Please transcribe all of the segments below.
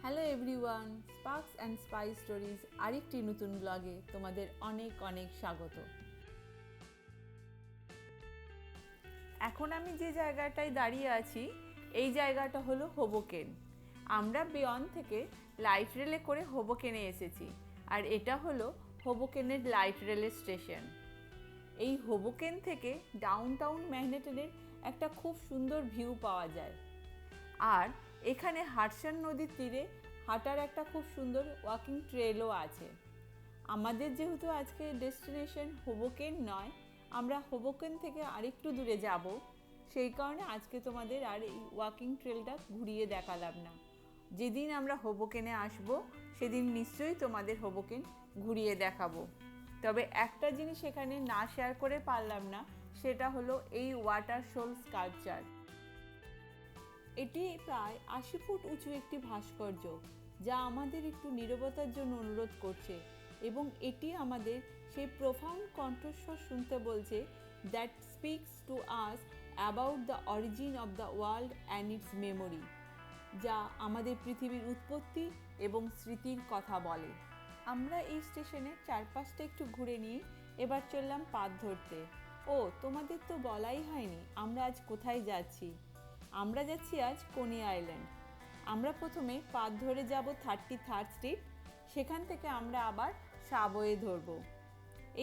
Hello everyone, sparks and spice stories আরেকটি নতুন ব্লগে তোমাদের অনেক অনেক স্বাগত। এখন আমি যে জায়গাটায় দাঁড়িয়ে আছি এই জায়গাটা হলো হোবোকেন। আমরা বিয়ন্ড থেকে লাইট রেলে করে হোবোকেনে এসেছি, আর এটা হলো হোবোকেনের লাইট রেলের স্টেশন। এই হোবোকেন থেকে ডাউনটাউন ম্যানহাটনের একটা খুব সুন্দর ভিউ পাওয়া যায়। আর এখানে হাডসন নদীর তীরে হাঁটার একটা খুব সুন্দর ওয়াকিং ট্রেলও আছে। আমাদের যেহেতু আজকে ডেস্টিনেশন হোবোকেন নয়, আমরা হোবোকেন থেকে আরেকটু দূরে যাব, সেই কারণে আজকে তোমাদের আর এই ওয়াকিং ট্রেলটা ঘুরিয়ে দেখালাম না। যেদিন আমরা হোবোকেনে আসব সেদিন নিশ্চয়ই তোমাদের হোবোকেন ঘুরিয়ে দেখাবো। তবে একটা জিনিস এখানে না শেয়ার করে পারলাম না, সেটা হলো এই ওয়াটার শোল স্কাল্পচার। এটি প্রায় ৮০ ফুট উঁচু একটি ভাস্কর্য, যা আমাদের একটু নীরবতার জন্য অনুরোধ করছে, এবং এটি আমাদের সেই প্রফাউন্ড কণ্ঠস্বর শুনতে বলছে, that speaks to us about the origin of the world and it's memory, যা আমাদের পৃথিবীর উৎপত্তি এবং স্মৃতির কথা বলে। আমরা এই স্টেশনের চারপাশটা একটু ঘুরে নিয়ে এবার চললাম পাত ধরতে। ও, তোমাদের তো বলাই হয়নি আমরা আজ কোথায় যাচ্ছি। আমরা যাচ্ছি আজ কোনি আইল্যান্ড। আমরা প্রথমে পাত ধরে যাব 33rd স্ট্রিট, সেখান থেকে আমরা আবার সাবওয়ে ধরব।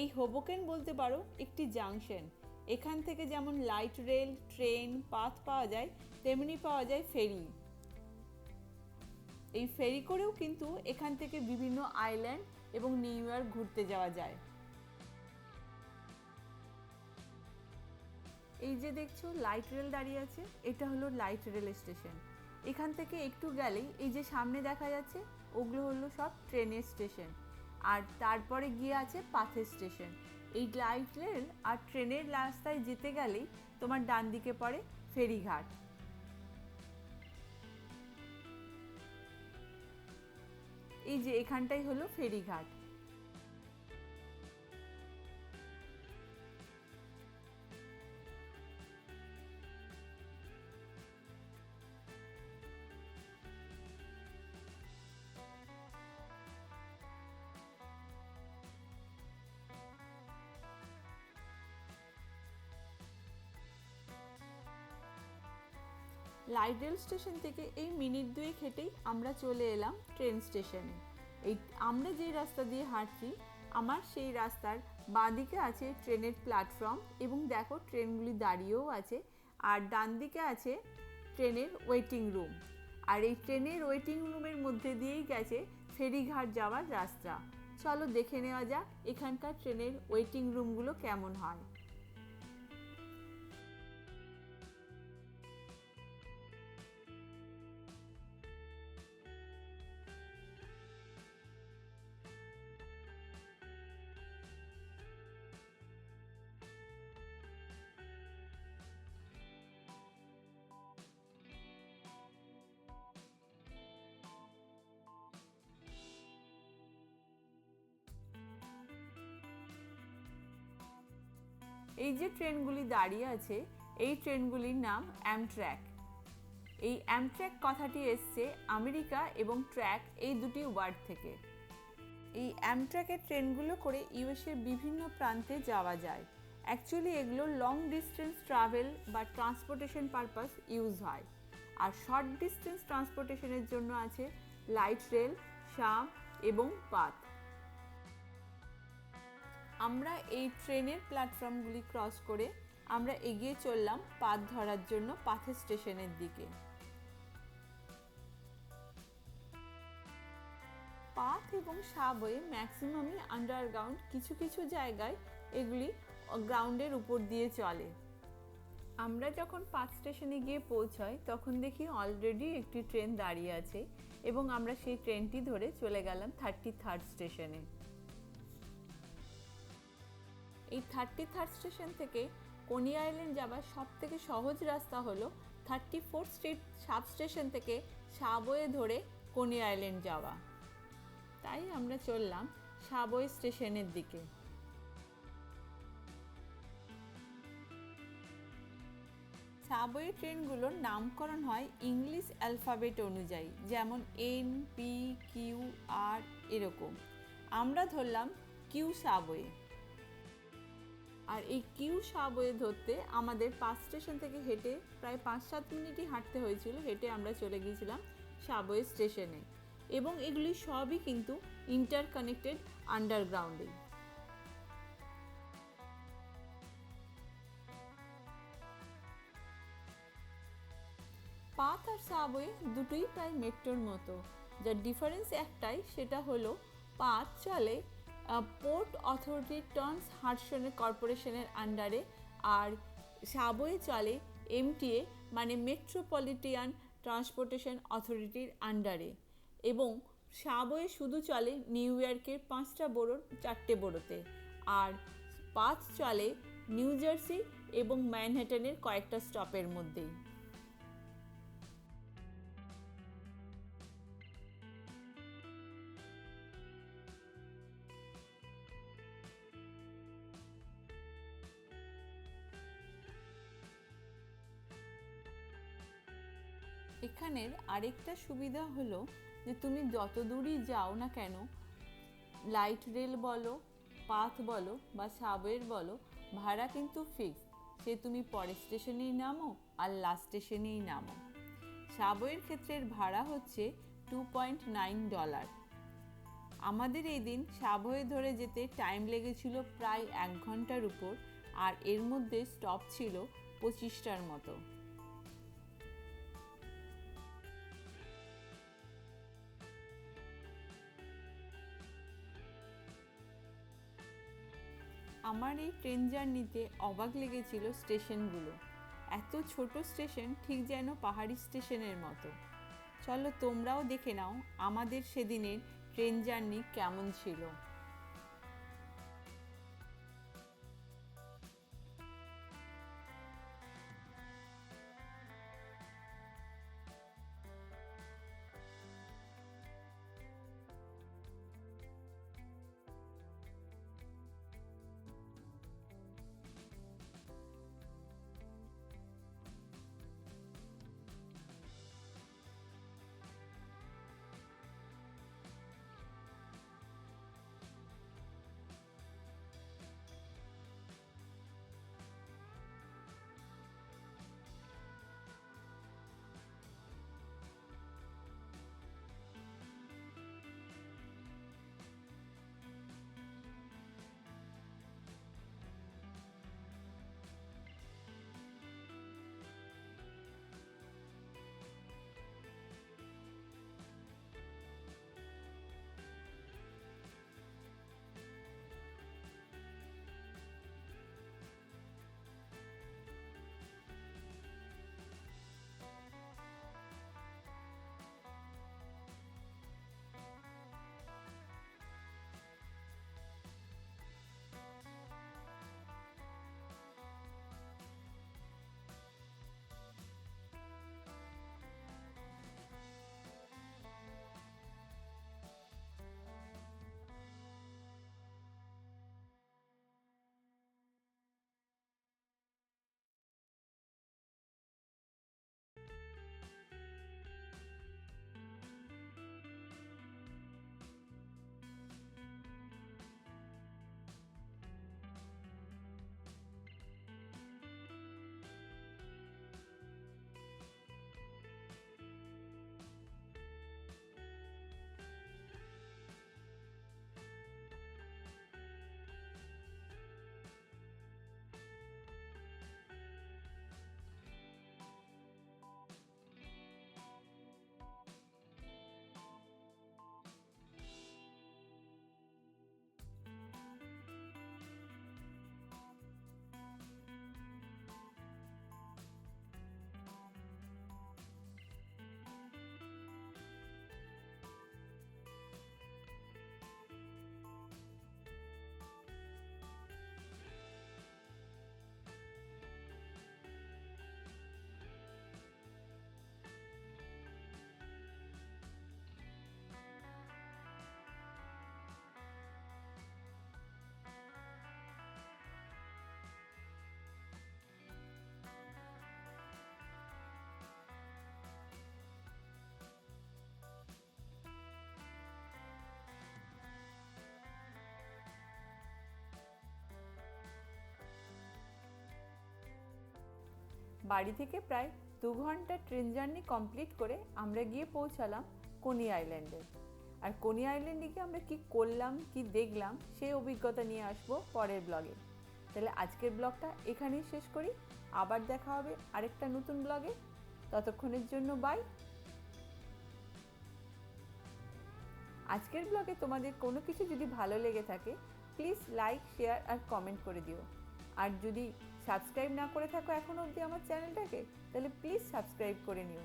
এই হোবোকেন বলতে পারো একটি জাংশন। এখান থেকে যেমন লাইট রেল, ট্রেন, পাথ পাওয়া যায়, তেমনি পাওয়া যায় ফেরি। এই ফেরি করেও কিন্তু এখান থেকে বিভিন্ন আইল্যান্ড এবং নিউ ইয়র্ক ঘুরতে যাওয়া যায়। এই যে দেখছো লাইট রেল দাঁড়িয়ে আছে, এটা হলো লাইট রেল স্টেশন। এখান থেকে একটু গেলেই এই যে সামনে দেখা যাচ্ছে, ওগুলো হলো সব ট্রেনের স্টেশন। আর তারপরে গিয়ে আছে পাথের স্টেশন। এই লাইট রেল আর ট্রেনের রাস্তায় যেতে গেলেই তোমার ডান দিকে পড়ে ফেরিঘাট। এই যে এখানটাই হলো ফেরিঘাট। লাইট রেল স্টেশন থেকে এই মিনিট দুয়েক হেঁটেই আমরা চলে এলাম ট্রেন স্টেশনে। এই আমরা যে রাস্তা দিয়ে হাঁটছি, আমার সেই রাস্তার বাঁদিকে আছে ট্রেনের প্ল্যাটফর্ম, এবং দেখো ট্রেনগুলি দাঁড়িয়েও আছে। আর ডান দিকে আছে ট্রেনের ওয়েটিং রুম। আর এই ট্রেনের ওয়েটিং রুমের মধ্যে দিয়েই গেছে ফেরিঘাট যাওয়ার রাস্তা। চলো দেখে নেওয়া যাক এখানকার ট্রেনের ওয়েটিং রুমগুলো কেমন হয়। এই যে ট্রেনগুলি দাঁড়িয়ে আছে, এই ট্রেনগুলির নাম অ্যামট্র্যাক। এই অ্যামট্র্যাক কথাটি এসছে আমেরিকা এবং ট্র্যাক এই দুটি ওয়ার্ড থেকে। এই অ্যামট্র্যাকের ট্রেনগুলো করে ইউএসের বিভিন্ন প্রান্তে যাওয়া যায়। অ্যাকচুয়ালি এগুলো লং ডিস্টেন্স ট্রাভেল বা ট্রান্সপোর্টেশন পারপাস ইউজ হয়। আর শর্ট ডিস্টেন্স ট্রান্সপোর্টেশনের জন্য আছে লাইট রেল, শাম এবং পাথ। আমরা এই ট্রেনের প্ল্যাটফর্মগুলি ক্রস করে আমরা এগিয়ে চললাম পাথ ধরার জন্য পাথের স্টেশনের দিকে। পাথ এবং সাবওয়ে ম্যাক্সিমামই আন্ডারগ্রাউন্ড, কিছু কিছু জায়গায় এগুলি গ্রাউন্ডের উপর দিয়ে চলে। আমরা যখন পাথ স্টেশনে গিয়ে পৌঁছাই তখন দেখি অলরেডি একটি ট্রেন দাঁড়িয়ে আছে, এবং আমরা সেই ট্রেনটি ধরে চলে গেলাম 33rd স্টেশনে। এই 33rd স্টেশন থেকে কোনি আইল্যান্ড যাওয়ার সব থেকে সহজ রাস্তা হলো 34th স্ট্রিট সাব স্টেশন থেকে সাবওয়ে ধরে কোনি আইল্যান্ড যাওয়া। তাই আমরা চললাম সাবওয়ে স্টেশনের দিকে। সাবওয়ে ট্রেনগুলোর নামকরণ হয় ইংলিশ অ্যালফাবেট অনুযায়ী, যেমন এন, পি, কিউ, আর এরকম। আমরা ধরলাম কিউ সাবওয়ে। আর এই কিউ সাবওয়ে ধরতে আমাদের 5 স্টেশন থেকে হেঁটে প্রায় 5-7 মিনিটই হাঁটতে হয়েছিল। হেঁটে আমরা চলে গিয়েছিলাম সাবওয়ে স্টেশনে, এবং এগুলি সবই কিন্তু ইন্টারকানেক্টেড আন্ডারগ্রাউন্ডে। পাথ আর সাবওয়ে দুটোই প্রায় মেট্রোর মতো, যার ডিফারেন্স একটাই, সেটা হলো পাথ চলে পোর্ট অথরিটি ট্রান্স হাডসন কর্পোরেশনের আন্ডারে, আর সাবওয়ে চলে এমটিএ মানে মেট্রোপলিটিয়ান ট্রান্সপোর্টেশন অথরিটির আন্ডারে। এবং সাবওয়ে শুধু চলে নিউ ইয়র্কের 5টা বরোর 4টে বরোতে, আর পাথ চলে নিউ জার্সি এবং ম্যানহাটনের কয়েকটা স্টপের মধ্যেই। এখানের আরেকটা সুবিধা হলো যে তুমি যত দূরই যাও না কেন, লাইট রেল বলো, পাথ বলো বা সাবওয়ের বলো, ভাড়া কিন্তু ফিক্স। সে তুমি পরের স্টেশনেই নামো আর লাস্ট স্টেশনেই নামো। সাবওয়ের ক্ষেত্রে ভাড়া হচ্ছে $2.9। আমাদের এই দিন সাবওয়ে ধরে যেতে টাইম লেগেছিল প্রায় 1 ঘন্টার উপর, আর এর মধ্যে স্টপ ছিল 25টার মতো। আমার এই ট্রেন জার্নিতে অবাক লেগেছিল স্টেশনগুলো। এত ছোট স্টেশন, ঠিক যেন পাহাড়ি স্টেশনের মতো। চলো তোমরাও দেখে নাও আমাদের সেদিনের ট্রেন জার্নি কেমন ছিল। বাড়ি থেকে প্রায় 2 ঘন্টা ট্রেন জার্নি কমপ্লিট করে আমরা গিয়ে পৌঁছালাম কোনি আইল্যান্ডে। আর কোনি আইল্যান্ডে গিয়ে আমরা কী করলাম, কী দেখলাম, সেই অভিজ্ঞতা নিয়ে আসবো পরের ব্লগে। তাহলে আজকের ব্লগটা এখানেই শেষ করি। আবার দেখা হবে আরেকটা নতুন ব্লগে। ততক্ষণের জন্য বাই। আজকের ব্লগে তোমাদের কোনো কিছু যদি ভালো লেগে থাকে প্লিজ লাইক, শেয়ার আর কমেন্ট করে দিও। আর যদি সাবস্ক্রাইব না করে থাকো এখনও অবধি আমার চ্যানেলটাকে, তাহলে প্লিজ সাবস্ক্রাইব করে নিও।